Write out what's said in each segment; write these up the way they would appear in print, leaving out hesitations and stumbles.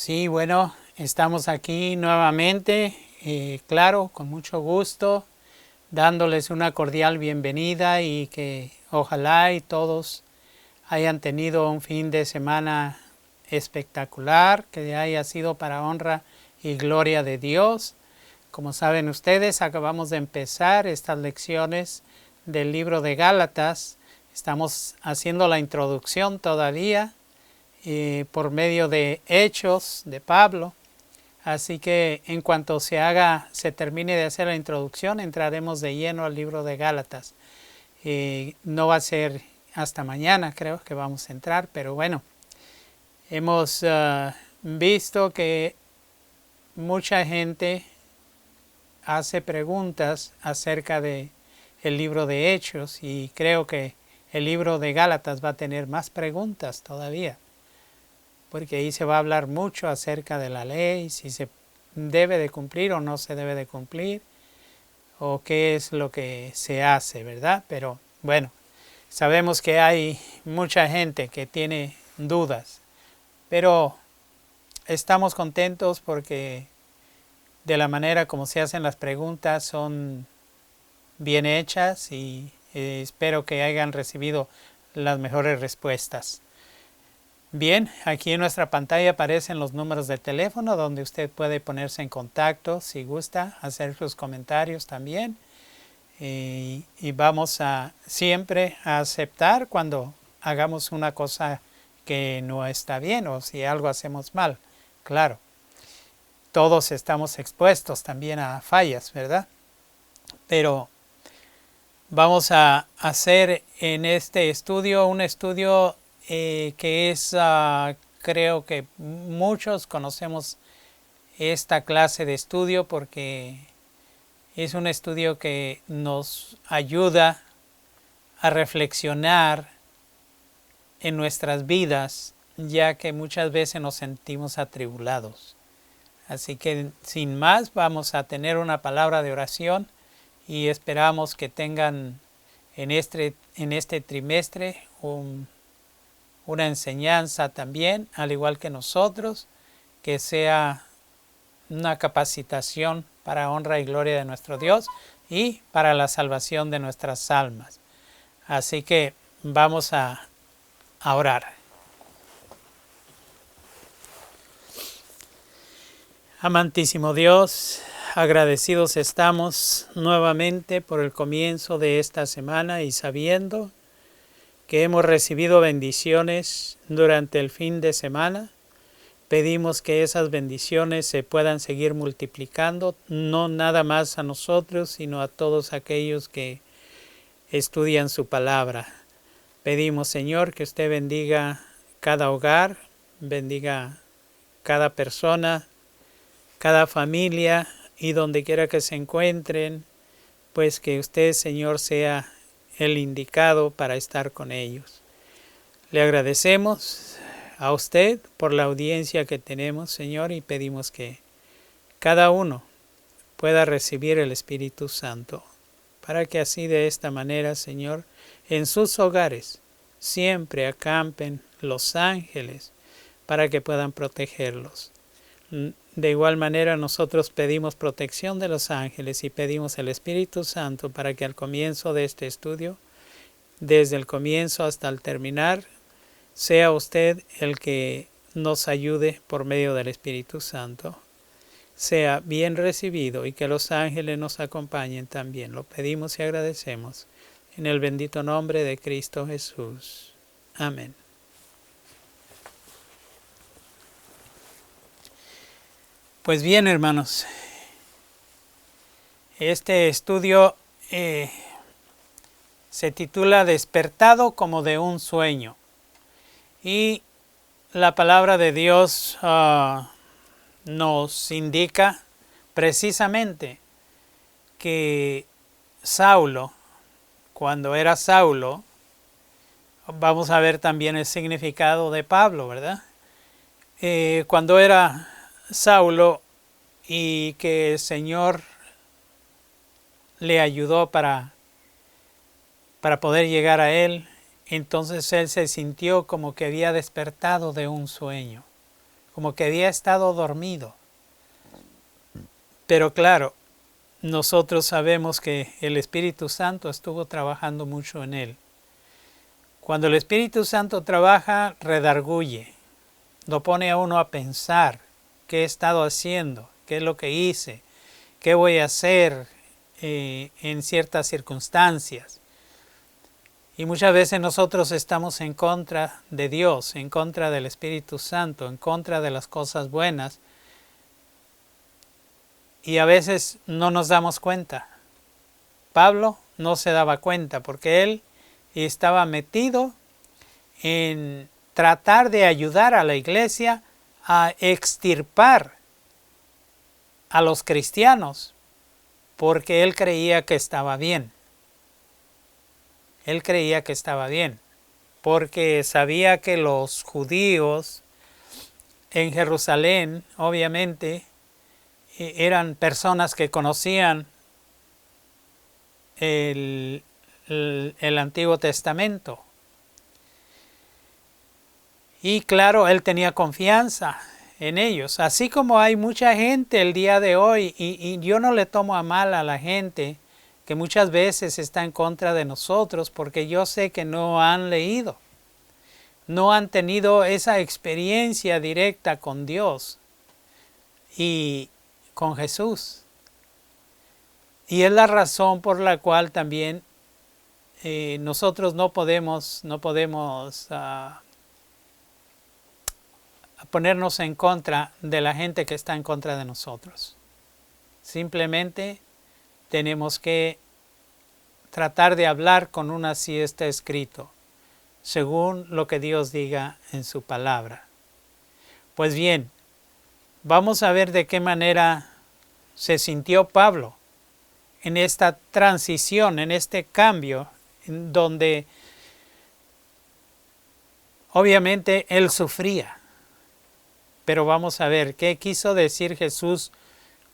Sí, bueno, estamos aquí nuevamente, claro, con mucho gusto, dándoles una cordial bienvenida y que ojalá y todos hayan tenido un fin de semana espectacular, que haya sido para honra y gloria de Dios. Como saben ustedes, acabamos de empezar estas lecciones del libro de Gálatas. Estamos haciendo la introducción todavía por medio de Hechos de Pablo. Así que en cuanto se termine de hacer la introducción, entraremos de lleno al libro de Gálatas. No va a ser hasta mañana, creo que vamos a entrar, pero bueno, hemos visto que mucha gente hace preguntas acerca de el libro de Hechos y creo que el libro de Gálatas va a tener más preguntas todavía, porque ahí se va a hablar mucho acerca de la ley, si se debe de cumplir o no se debe de cumplir, o qué es lo que se hace, ¿verdad? Pero bueno, sabemos que hay mucha gente que tiene dudas, pero estamos contentos porque de la manera como se hacen las preguntas son bien hechas y espero que hayan recibido las mejores respuestas. Bien, aquí en nuestra pantalla aparecen los números de teléfono donde usted puede ponerse en contacto si gusta, hacer sus comentarios también. Y vamos a siempre a aceptar cuando hagamos una cosa que no está bien o si algo hacemos mal. Claro, todos estamos expuestos también a fallas, ¿verdad? Pero vamos a hacer en este estudio un estudio que es, creo que muchos conocemos esta clase de estudio porque es un estudio que nos ayuda a reflexionar en nuestras vidas, ya que muchas veces nos sentimos atribulados. Así que sin más vamos a tener una palabra de oración y esperamos que tengan en este trimestre una enseñanza también, al igual que nosotros, que sea una capacitación para honra y gloria de nuestro Dios y para la salvación de nuestras almas. Así que vamos a orar. Amantísimo Dios, agradecidos estamos nuevamente por el comienzo de esta semana y sabiendo que hemos recibido bendiciones durante el fin de semana. Pedimos que esas bendiciones se puedan seguir multiplicando, no nada más a nosotros, sino a todos aquellos que estudian su palabra. Pedimos, Señor, que usted bendiga cada hogar, bendiga cada persona, cada familia y donde quiera que se encuentren, pues que usted, Señor, sea el indicado para estar con ellos. Le agradecemos a usted por la audiencia que tenemos, Señor, y pedimos que cada uno pueda recibir el Espíritu Santo, para que así de esta manera, Señor, en sus hogares siempre acampen los ángeles para que puedan protegerlos. De igual manera nosotros pedimos protección de los ángeles y pedimos el Espíritu Santo para que al comienzo de este estudio, desde el comienzo hasta el terminar, sea usted el que nos ayude por medio del Espíritu Santo. Sea bien recibido y que los ángeles nos acompañen también. Lo pedimos y agradecemos en el bendito nombre de Cristo Jesús. Amén. Pues bien, hermanos, este estudio se titula Despertado como de un sueño. Y la palabra de Dios nos indica precisamente que Saulo, cuando era Saulo, vamos a ver también el significado de Pablo, ¿verdad? Cuando era Saulo y que el Señor le ayudó para poder llegar a él, entonces él se sintió como que había despertado de un sueño. como que había estado dormido. Pero claro, nosotros sabemos que el Espíritu Santo estuvo trabajando mucho en él. Cuando el Espíritu Santo trabaja, redarguye, lo pone a uno a pensar qué he estado haciendo, qué es lo que hice, qué voy a hacer en ciertas circunstancias. Y muchas veces nosotros estamos en contra de Dios, en contra del Espíritu Santo, en contra de las cosas buenas. Y a veces no nos damos cuenta. Pablo no se daba cuenta porque él estaba metido en tratar de ayudar a la iglesia a extirpar a los cristianos porque él creía que estaba bien. Él creía que estaba bien porque sabía que los judíos en Jerusalén, obviamente, eran personas que conocían el Antiguo Testamento. Y claro, él tenía confianza en ellos. Así como hay mucha gente el día de hoy, y yo no le tomo a mal a la gente que muchas veces está en contra de nosotros, porque yo sé que no han leído, no han tenido esa experiencia directa con Dios y con Jesús. Y es la razón por la cual también nosotros no podemos ponernos en contra de la gente que está en contra de nosotros. Simplemente tenemos que tratar de hablar con una si está escrito, según lo que Dios diga en su palabra. Pues bien, vamos a ver de qué manera se sintió Pablo en esta transición, en este cambio, en donde obviamente él sufría. Pero vamos a ver qué quiso decir Jesús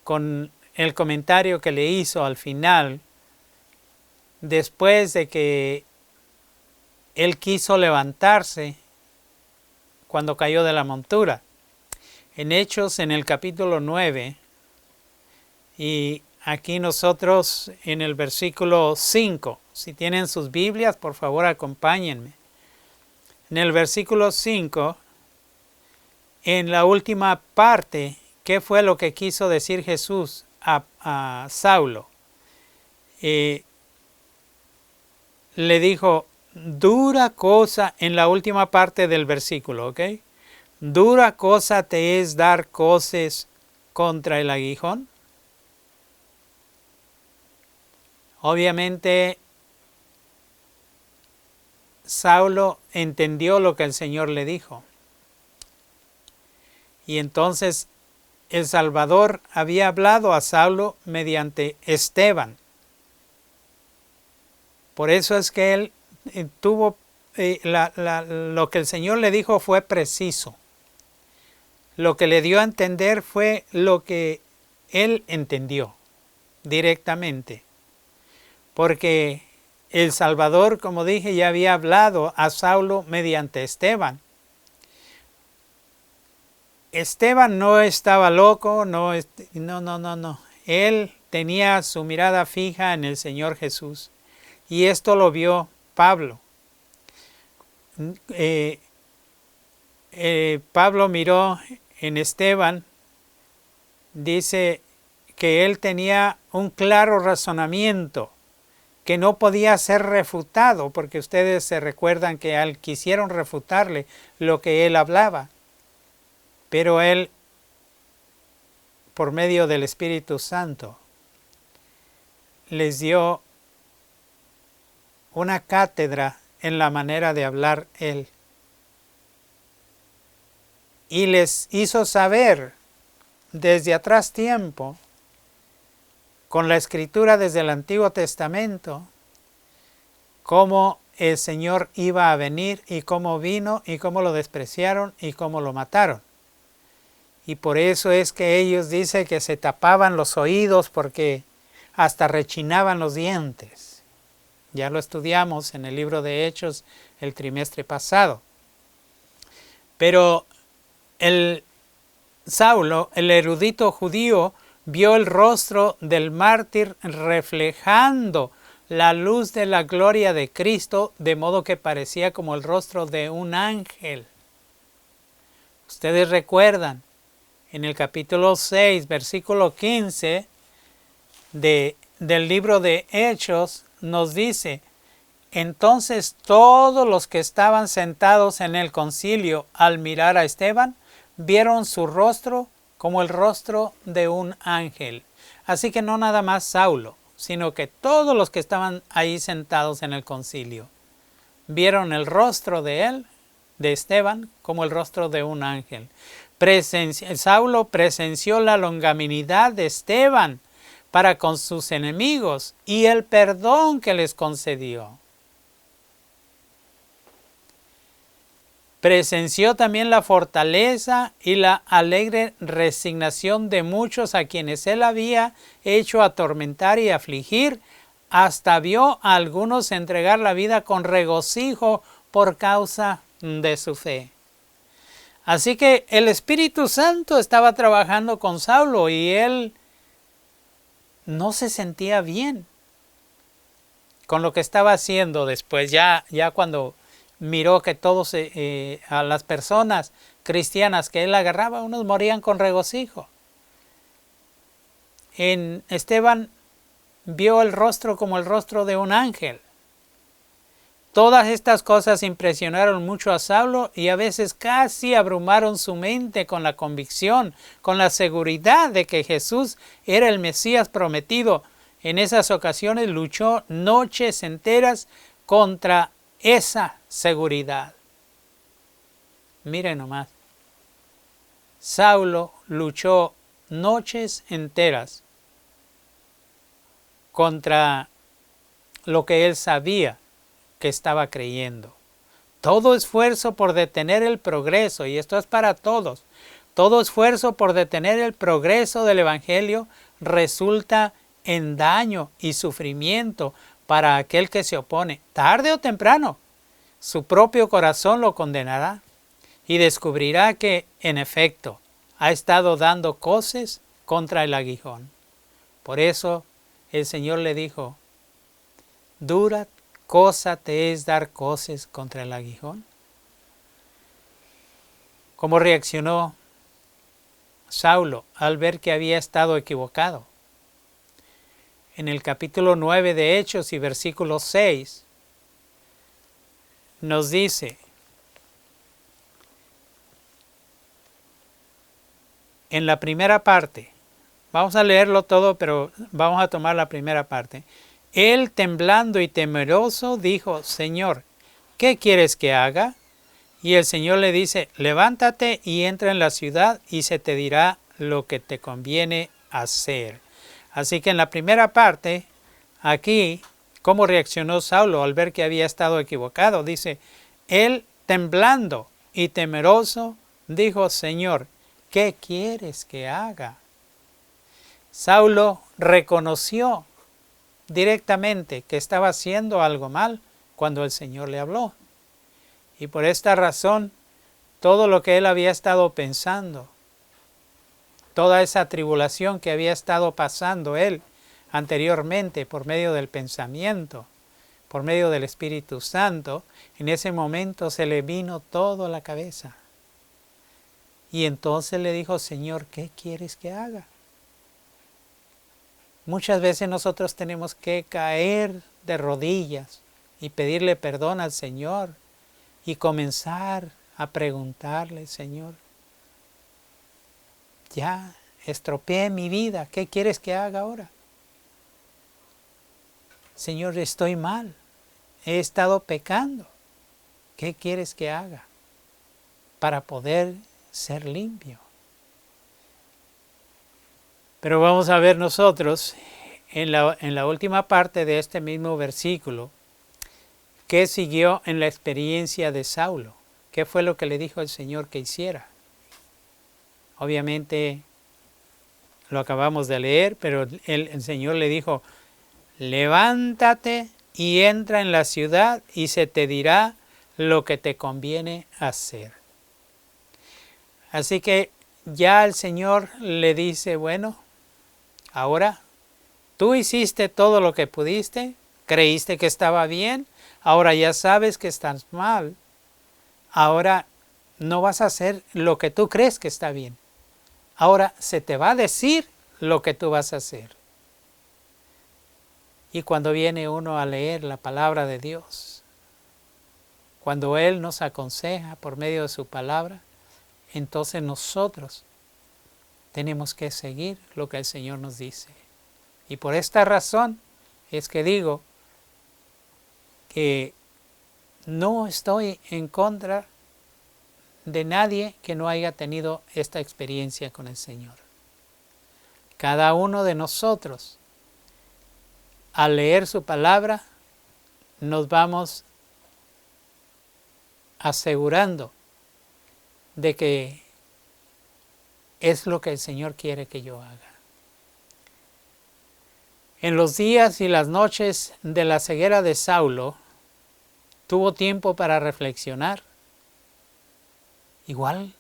con el comentario que le hizo al final, después de que él quiso levantarse cuando cayó de la montura. En Hechos, en el capítulo 9, y aquí nosotros en el versículo 5, si tienen sus Biblias, por favor acompáñenme. En el versículo 5, en la última parte, ¿qué fue lo que quiso decir Jesús a Saulo? Le dijo, dura cosa, en la última parte del versículo, ¿ok? Dura cosa te es dar coces contra el aguijón. Obviamente, Saulo entendió lo que el Señor le dijo. Y entonces el Salvador había hablado a Saulo mediante Esteban. Por eso es que él tuvo, lo que el Señor le dijo fue preciso. Lo que le dio a entender fue lo que él entendió directamente. Porque el Salvador, como dije, ya había hablado a Saulo mediante Esteban. Esteban no estaba loco, no. Él tenía su mirada fija en el Señor Jesús. Y esto lo vio Pablo. Pablo miró en Esteban, dice que él tenía un claro razonamiento que no podía ser refutado, porque ustedes se recuerdan que quisieron refutarle lo que él hablaba. Pero él, por medio del Espíritu Santo, les dio una cátedra en la manera de hablar él. Y les hizo saber desde atrás tiempo, con la escritura desde el Antiguo Testamento, cómo el Señor iba a venir y cómo vino y cómo lo despreciaron y cómo lo mataron. Y por eso es que ellos dicen que se tapaban los oídos porque hasta rechinaban los dientes. Ya lo estudiamos en el libro de Hechos el trimestre pasado. Pero el Saulo, el erudito judío, vio el rostro del mártir reflejando la luz de la gloria de Cristo, de modo que parecía como el rostro de un ángel. Ustedes recuerdan, en el capítulo 6, versículo 15 del libro de Hechos, nos dice: entonces todos los que estaban sentados en el concilio, al mirar a Esteban, vieron su rostro como el rostro de un ángel. Así que no nada más Saulo, sino que todos los que estaban ahí sentados en el concilio vieron el rostro de él, de Esteban, como el rostro de un ángel. Saulo presenció la longanimidad de Esteban para con sus enemigos y el perdón que les concedió. Presenció también la fortaleza y la alegre resignación de muchos a quienes él había hecho atormentar y afligir, hasta vio a algunos entregar la vida con regocijo por causa de su fe. Así que el Espíritu Santo estaba trabajando con Saulo y él no se sentía bien con lo que estaba haciendo después, ya cuando miró que todos a las personas cristianas que él agarraba, unos morían con regocijo. En Esteban vio el rostro como el rostro de un ángel. Todas estas cosas impresionaron mucho a Saulo y a veces casi abrumaron su mente con la convicción, con la seguridad de que Jesús era el Mesías prometido. En esas ocasiones luchó noches enteras contra esa seguridad. Miren nomás. Saulo luchó noches enteras contra lo que él sabía que estaba creyendo. Todo esfuerzo por detener el progreso, y esto es para todos, todo esfuerzo por detener el progreso del Evangelio resulta en daño y sufrimiento para aquel que se opone. Tarde o temprano, su propio corazón lo condenará y descubrirá que, en efecto, ha estado dando coces contra el aguijón. Por eso el Señor le dijo: dura cosa te es dar coces contra el aguijón. ¿Cómo reaccionó Saulo al ver que había estado equivocado? En el capítulo 9 de Hechos y versículo 6 nos dice: en la primera parte, vamos a leerlo todo, pero vamos a tomar la primera parte. Él, temblando y temeroso, dijo: Señor, ¿qué quieres que haga? Y el Señor le dice: levántate y entra en la ciudad y se te dirá lo que te conviene hacer. Así que en la primera parte, aquí, ¿cómo reaccionó Saulo al ver que había estado equivocado? Dice: él, temblando y temeroso, dijo: Señor, ¿qué quieres que haga? Saulo reconoció directamente que estaba haciendo algo mal cuando el Señor le habló. Y por esta razón, todo lo que él había estado pensando, toda esa tribulación que había estado pasando él anteriormente por medio del pensamiento, por medio del Espíritu Santo, en ese momento se le vino todo a la cabeza. Y entonces le dijo: Señor, ¿qué quieres que haga? Muchas veces nosotros tenemos que caer de rodillas y pedirle perdón al Señor y comenzar a preguntarle: Señor, ya estropeé mi vida, ¿qué quieres que haga ahora? Señor, estoy mal, he estado pecando, ¿qué quieres que haga para poder ser limpio? Pero vamos a ver nosotros en la última parte de este mismo versículo qué siguió en la experiencia de Saulo. ¿Qué fue lo que le dijo el Señor que hiciera? Obviamente lo acabamos de leer, pero el Señor le dijo: levántate y entra en la ciudad y se te dirá lo que te conviene hacer. Así que ya el Señor le dice, bueno, ahora tú hiciste todo lo que pudiste, creíste que estaba bien, ahora ya sabes que estás mal. Ahora no vas a hacer lo que tú crees que está bien. Ahora se te va a decir lo que tú vas a hacer. Y cuando viene uno a leer la palabra de Dios, cuando Él nos aconseja por medio de su palabra, entonces nosotros tenemos que seguir lo que el Señor nos dice. Y por esta razón es que digo que no estoy en contra de nadie que no haya tenido esta experiencia con el Señor. Cada uno de nosotros, al leer su palabra, nos vamos asegurando de que es lo que el Señor quiere que yo haga. En los días y las noches de la ceguera de Saulo, tuvo tiempo para reflexionar. Igual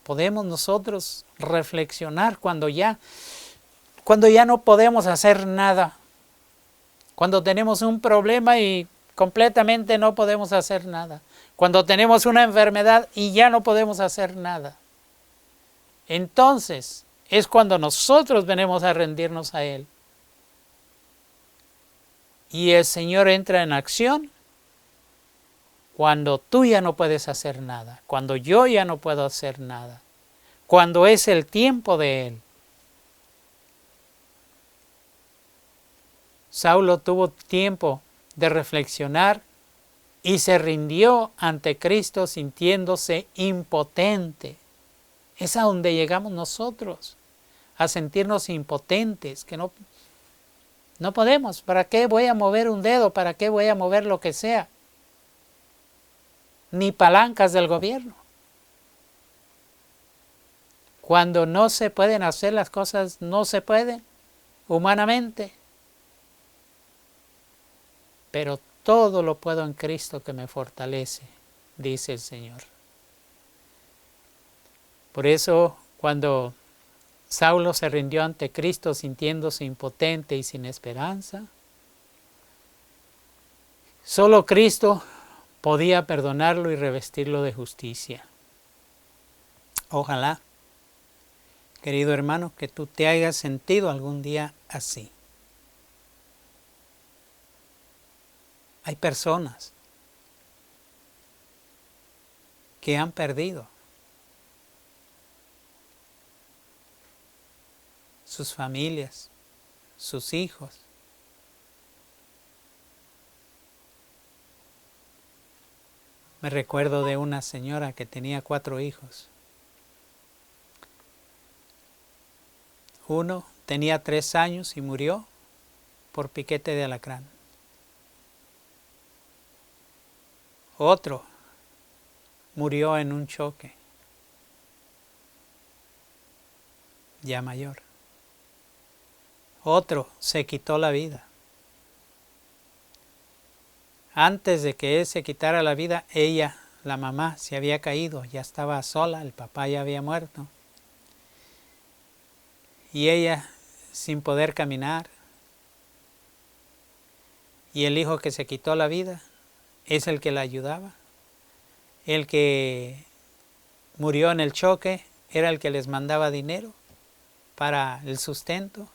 podemos nosotros reflexionar cuando ya no podemos hacer nada, cuando tenemos un problema y completamente no podemos hacer nada, cuando tenemos una enfermedad y ya no podemos hacer nada. Entonces es cuando nosotros venimos a rendirnos a Él. Y el Señor entra en acción cuando tú ya no puedes hacer nada, cuando yo ya no puedo hacer nada, cuando es el tiempo de Él. Saulo tuvo tiempo de reflexionar y se rindió ante Cristo sintiéndose impotente. Es a donde llegamos nosotros, a sentirnos impotentes, que no podemos. ¿Para qué voy a mover un dedo? ¿Para qué voy a mover lo que sea? Ni palancas del gobierno. Cuando no se pueden hacer las cosas, no se pueden humanamente. Pero todo lo puedo en Cristo que me fortalece, dice el Señor. Por eso, cuando Saulo se rindió ante Cristo sintiéndose impotente y sin esperanza, solo Cristo podía perdonarlo y revestirlo de justicia. Ojalá, querido hermano, que tú te hayas sentido algún día así. Hay personas que han perdido sus familias, sus hijos. Me recuerdo de una señora que tenía 4 hijos. Uno tenía 3 años y murió por piquete de alacrán. Otro murió en un choque, ya mayor. Otro se quitó la vida. Antes de que él se quitara la vida, ella, la mamá, se había caído, ya estaba sola, el papá ya había muerto. Y ella sin poder caminar. Y el hijo que se quitó la vida es el que la ayudaba. El que murió en el choque era el que les mandaba dinero para el sustento.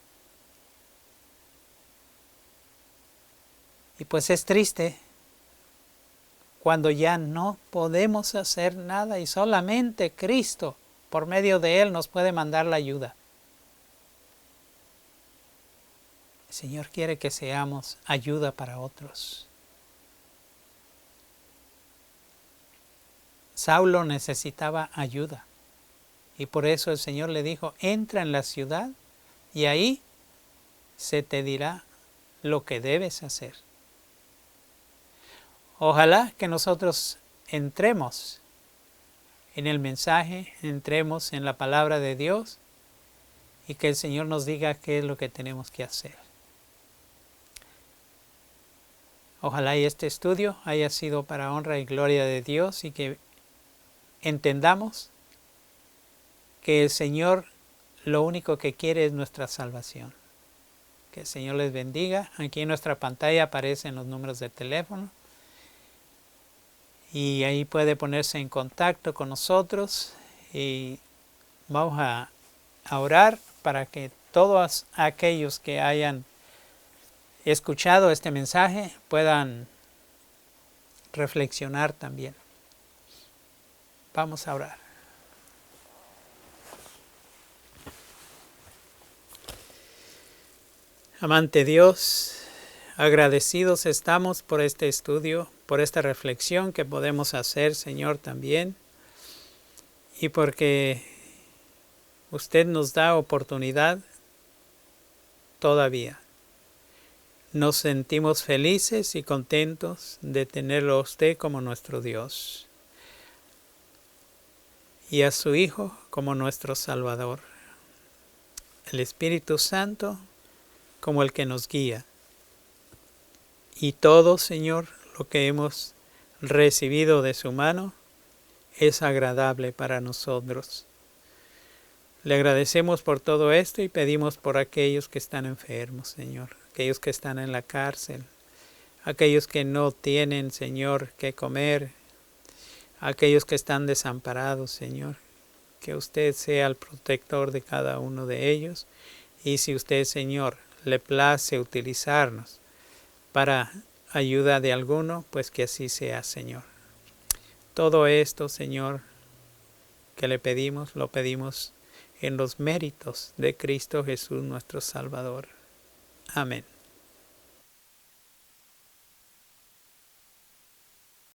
Y pues es triste cuando ya no podemos hacer nada y solamente Cristo, por medio de Él, nos puede mandar la ayuda. El Señor quiere que seamos ayuda para otros. Saulo necesitaba ayuda y por eso el Señor le dijo, entra en la ciudad y ahí se te dirá lo que debes hacer. Ojalá que nosotros entremos en el mensaje, entremos en la palabra de Dios y que el Señor nos diga qué es lo que tenemos que hacer. Ojalá y este estudio haya sido para honra y gloria de Dios y que entendamos que el Señor lo único que quiere es nuestra salvación. Que el Señor les bendiga. Aquí en nuestra pantalla aparecen los números de teléfono y ahí puede ponerse en contacto con nosotros y vamos a orar para que todos aquellos que hayan escuchado este mensaje puedan reflexionar también. Vamos a orar. Amante Dios, agradecidos estamos por este estudio, por esta reflexión que podemos hacer, Señor, también, y porque usted nos da oportunidad todavía. Nos sentimos felices y contentos de tenerlo a usted como nuestro Dios y a su Hijo como nuestro Salvador, el Espíritu Santo como el que nos guía. Y todo, Señor, lo que hemos recibido de su mano es agradable para nosotros. Le agradecemos por todo esto y pedimos por aquellos que están enfermos, Señor, aquellos que están en la cárcel, aquellos que no tienen, Señor, qué comer, aquellos que están desamparados, Señor, que usted sea el protector de cada uno de ellos y si usted, Señor, le place utilizarnos para ayuda de alguno, pues que así sea, Señor. Todo esto, Señor, que le pedimos, lo pedimos en los méritos de Cristo Jesús nuestro Salvador. Amén.